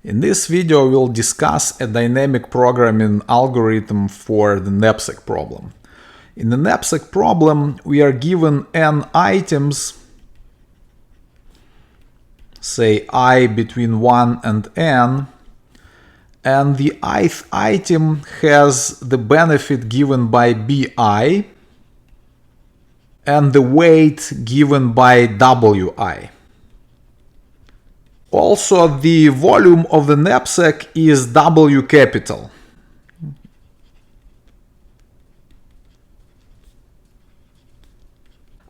In this video, we'll discuss a dynamic programming algorithm for the knapsack problem. In the knapsack problem, we are given n items, say I between 1 and n, and the ith item has the benefit given by bi and the weight given by wi. Also, the volume of the knapsack is W capital.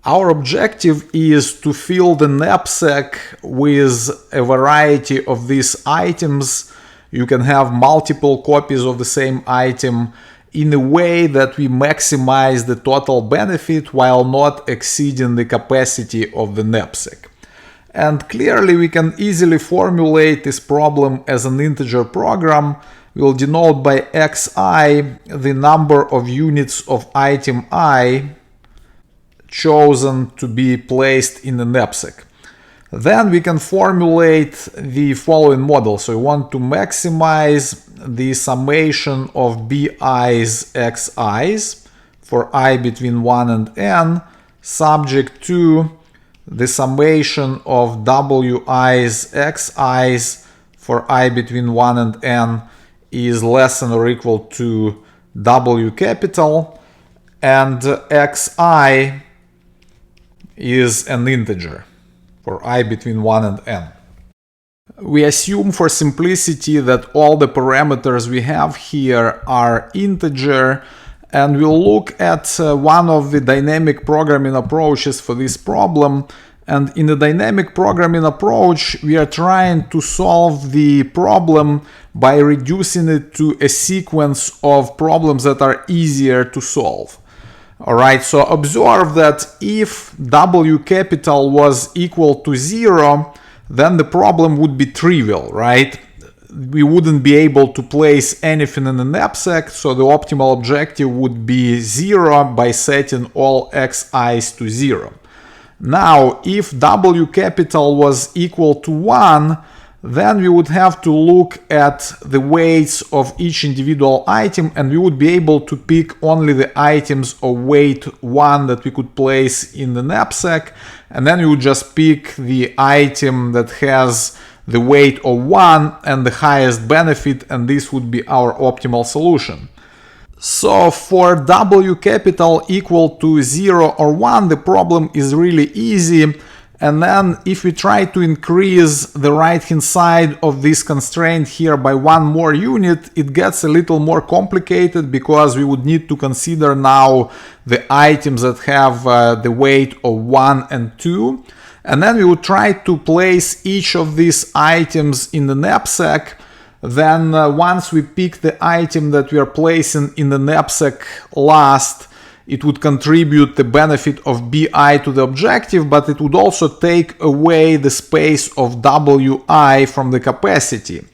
Our objective is to fill the knapsack with a variety of these items. You can have multiple copies of the same item in a way that we maximize the total benefit while not exceeding the capacity of the knapsack. And clearly we can easily formulate this problem as an integer program. We'll denote by xi the number of units of item I chosen to be placed in the knapsack. Then we can formulate the following model. So we want to maximize the summation of bi's xi's for I between 1 and n, subject to the summation of wi's xi's for I between 1 and n is less than or equal to W capital, and xi is an integer for I between 1 and n. We assume for simplicity that all the parameters we have here are integer, and we'll look at one of the dynamic programming approaches for this problem. And in the dynamic programming approach, we are trying to solve the problem by reducing it to a sequence of problems that are easier to solve. Alright, so observe that if W capital was equal to 0, then the problem would be trivial, right? We wouldn't be able to place anything in the knapsack, so the optimal objective would be 0 by setting all xi's to 0. Now, if W capital was equal to 1, then we would have to look at the weights of each individual item, and we would be able to pick only the items of weight 1 that we could place in the knapsack, and then we would just pick the item that has the weight of 1 and the highest benefit, and this would be our optimal solution. So for W capital equal to 0 or 1, the problem is really easy. And then if we try to increase the right hand side of this constraint here by one more unit, it gets a little more complicated because we would need to consider now the items that have the weight of 1 and 2. And then we would try to place each of these items in the knapsack. Then once we pick the item that we are placing in the knapsack last, it would contribute the benefit of bi to the objective, but it would also take away the space of wi from the capacity.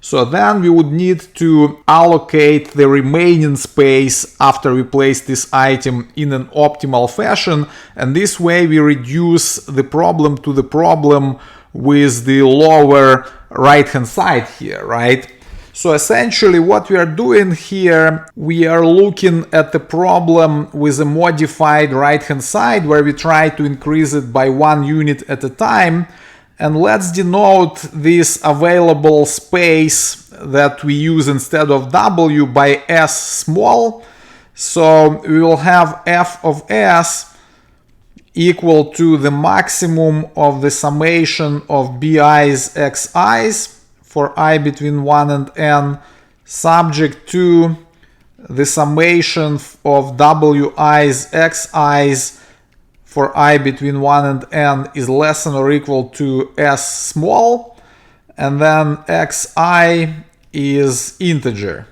So then we would need to allocate the remaining space after we place this item in an optimal fashion, and this way we reduce the problem to the problem with the lower right hand side here, right? So essentially what we are doing here, we are looking at the problem with a modified right hand side where we try to increase it by 1 unit at a time. And let's denote this available space that we use instead of W by S small. So we will have f of S equal to the maximum of the summation of bi's xi's for I between 1 and n, subject to the summation of wi's xi's for I between 1 and n is less than or equal to S small, and then xi is integer.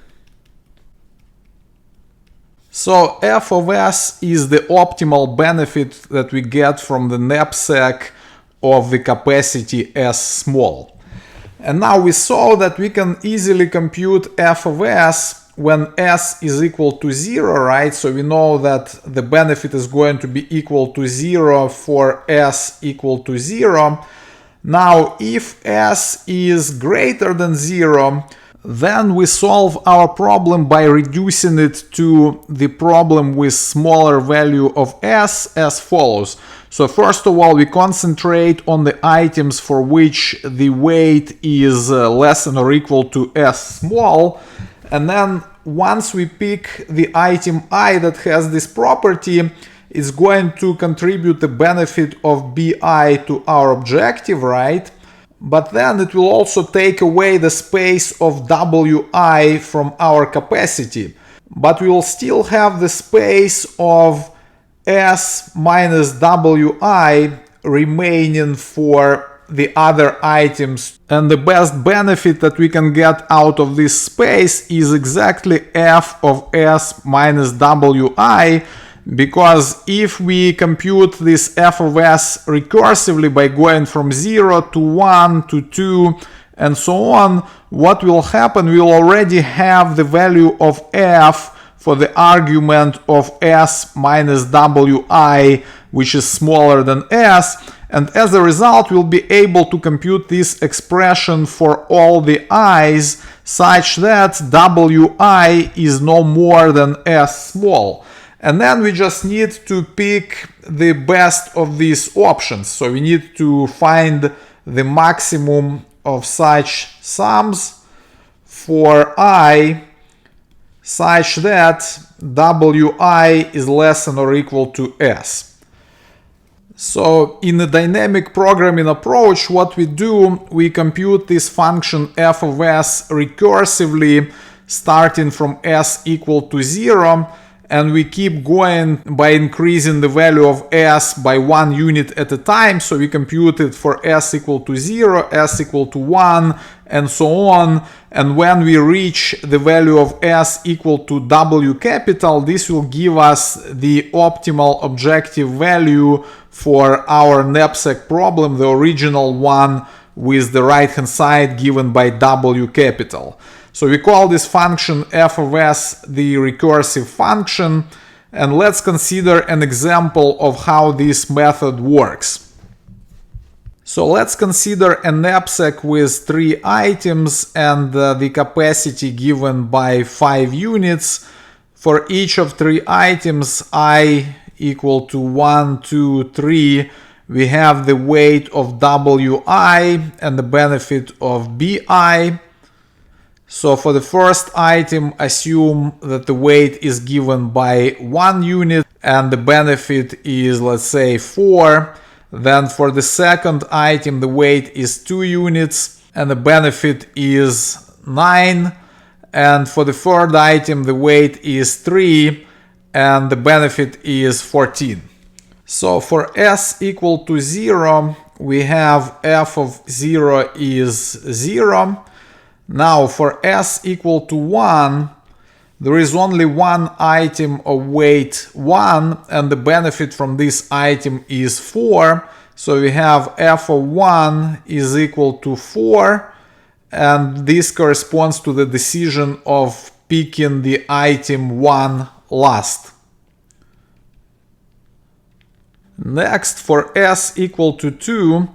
So f of S is the optimal benefit that we get from the knapsack of the capacity S small. And now we saw that we can easily compute f of S when S is equal to 0, right? So we know that the benefit is going to be equal to 0 for S equal to 0. Now, if s is greater than 0, then we solve our problem by reducing it to the problem with smaller value of s as follows. So first of all, we concentrate on the items for which the weight is less than or equal to s small. And then once we pick the item I that has this property, it's going to contribute the benefit of bi to our objective, right? But then it will also take away the space of wi from our capacity. But we will still have the space of s minus wi remaining for the other items. And the best benefit that we can get out of this space is exactly f of s minus wi, because if we compute this f of s recursively by going from 0 to 1 to 2 and so on, what will happen, we will already have the value of f for the argument of s minus wi, which is smaller than s, and as a result we'll be able to compute this expression for all the i's such that wi is no more than s small. And then we just need to pick the best of these options. So we need to find the maximum of such sums for I such that wi is less than or equal to s. So in the dynamic programming approach, what we do, we compute this function f of s recursively starting from s equal to 0, and we keep going by increasing the value of s by 1 unit at a time. So we compute it for s equal to 0, s equal to 1, and so on. And when we reach the value of s equal to w capital, this will give us the optimal objective value for our knapsack problem, the original one with the right hand side given by w capital. So we call this function f of s the recursive function, and let's consider an example of how this method works. So let's consider a knapsack with 3 items and the capacity given by 5 units. For each of 3 items, I equal to 1, 2, 3, we have the weight of wi and the benefit of bi. So for the first item, assume that the weight is given by 1 unit and the benefit is, let's say, 4. Then for the second item, the weight is 2 units and the benefit is 9. And for the third item, the weight is 3 and the benefit is 14. So for s equal to 0, we have f of 0 is 0. Now for s equal to 1, there is only one item of weight 1 and the benefit from this item is 4. So we have f of 1 is equal to 4, and this corresponds to the decision of picking the item 1 last. Next, for s equal to 2,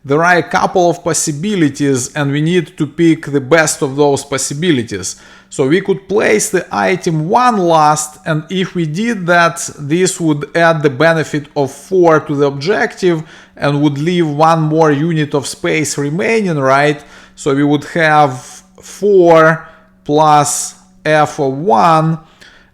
there are a couple of possibilities and we need to pick the best of those possibilities. So we could place the item 1 last, and if we did that, this would add the benefit of 4 to the objective and would leave 1 more unit of space remaining, right? So we would have 4 plus f of 1,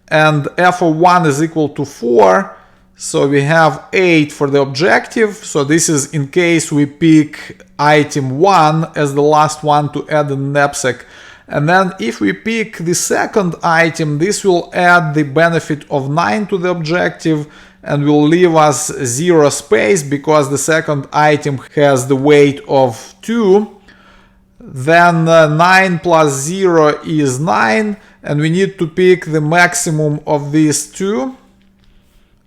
and f of 1 is equal to 4. So we have 8 for the objective. So this is in case we pick item 1 as the last one to add in the knapsack. And then if we pick the second item, this will add the benefit of 9 to the objective and will leave us 0 space because the second item has the weight of 2. Then 9 plus 0 is 9, and we need to pick the maximum of these two.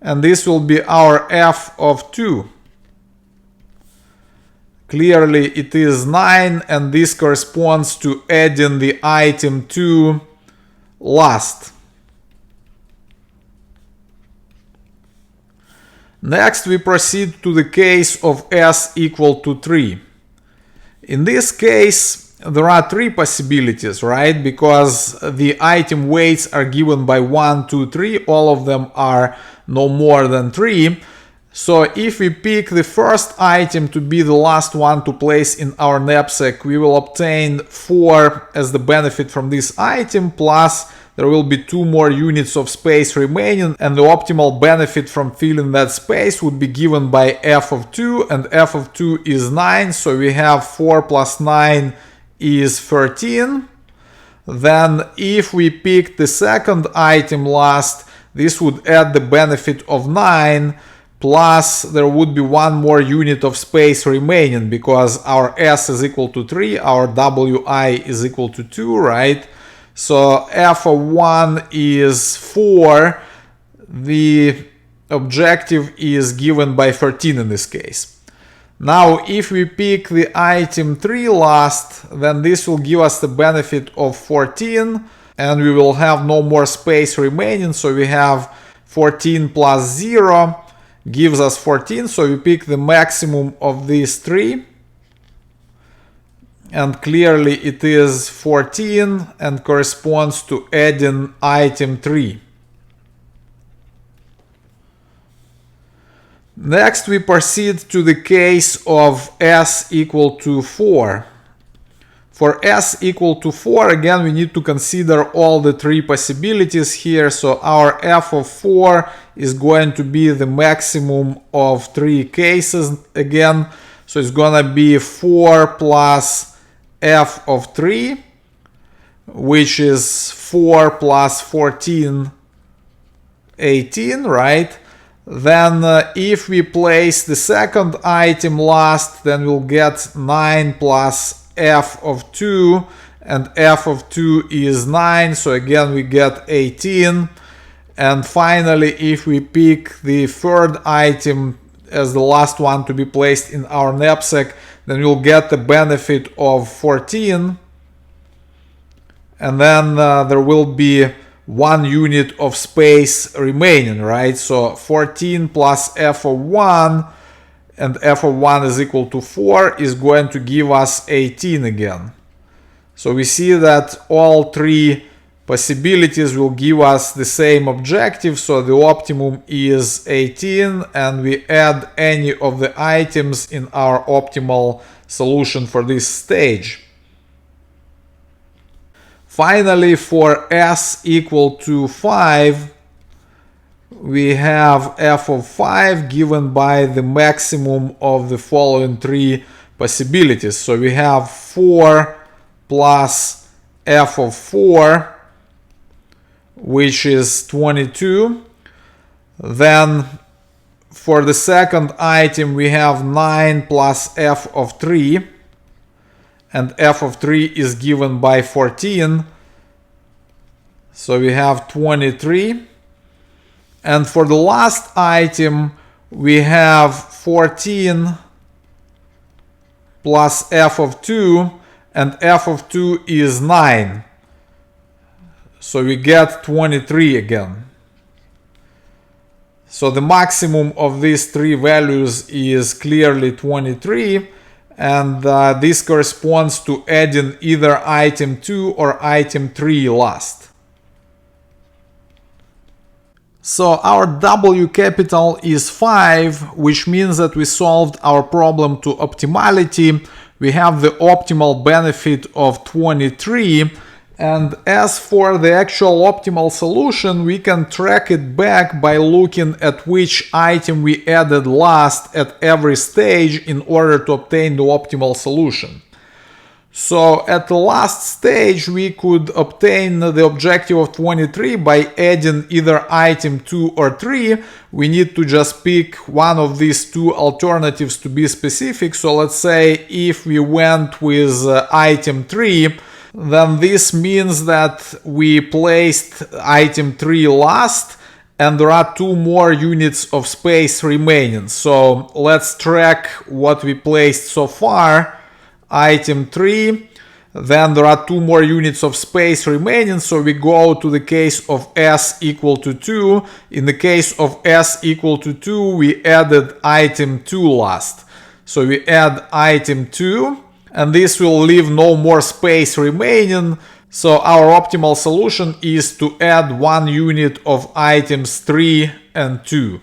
And this will be our f of 2. Clearly it is 9, and this corresponds to adding the item 2 last. Next we proceed to the case of s equal to 3. In this case, there are three possibilities, right? Because the item weights are given by 1, 2, 3. All of them are no more than 3. So if we pick the first item to be the last one to place in our knapsack, we will obtain 4 as the benefit from this item, plus there will be 2 more units of space remaining, and the optimal benefit from filling that space would be given by f of 2, and f of 2 is 9, so we have 4 plus 9 is 13. Then if we pick the second item last, this would add the benefit of 9, plus there would be 1 more unit of space remaining, because our s is equal to 3, our wi is equal to 2, right? So f of 1 is 4, the objective is given by 13 in this case. Now if we pick the item 3 last, then this will give us the benefit of 14, and we will have no more space remaining, so we have 14 plus 0 gives us 14, so we pick the maximum of these 3. And clearly it is 14 and corresponds to adding item 3. Next we proceed to the case of s equal to 4. For s equal to 4, again we need to consider all the 3 possibilities here, so our f of 4 is going to be the maximum of 3 cases again, so it's gonna be 4 plus f of 3, which is 4 plus 14, 18, right? Then if we place the second item last, then we'll get 9 plus f of 2, and f of 2 is 9, so again we get 18. And finally, if we pick the third item as the last one to be placed in our knapsack, then we'll get the benefit of 14, and then there will be 1 unit of space remaining, right? So 14 plus f of 1, and f of 1 is equal to 4, is going to give us 18 again. So we see that all 3 possibilities will give us the same objective, so the optimum is 18, and we add any of the items in our optimal solution for this stage. Finally, for s equal to 5, we have f of 5 given by the maximum of the following 3 possibilities. So we have 4 plus f of 4, which is 22. Then for the second item we have 9 plus f of 3, and f of 3 is given by 14, so we have 23. And for the last item we have 14 plus f of 2, and f of 2 is 9. So we get 23 again. So the maximum of these 3 values is clearly 23, and this corresponds to adding either item 2 or item 3 last. So our W capital is 5, which means that we solved our problem to optimality. We have the optimal benefit of 23. And as for the actual optimal solution, we can track it back by looking at which item we added last at every stage in order to obtain the optimal solution. So at the last stage we could obtain the objective of 23 by adding either item 2 or 3. We need to just pick one of these 2 alternatives to be specific. So let's say if we went with item 3, then this means that we placed item 3 last, and there are 2 more units of space remaining. So let's track what we placed so far. Item 3, then there are 2 more units of space remaining, so we go to the case of s equal to 2. In the case of s equal to 2, we added item 2 last. So we add item 2, and this will leave no more space remaining. So our optimal solution is to add 1 unit of items 3 and 2.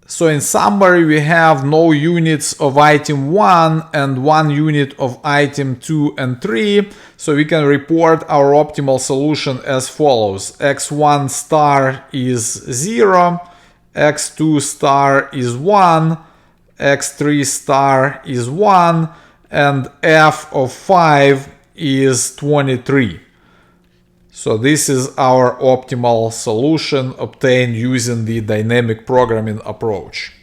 So in summary, we have no units of item 1 and 1 unit of item 2 and 3. So we can report our optimal solution as follows. x1 star is 0, x2 star is 1, x3 star is 1, and f of 5 is 23. So this is our optimal solution obtained using the dynamic programming approach.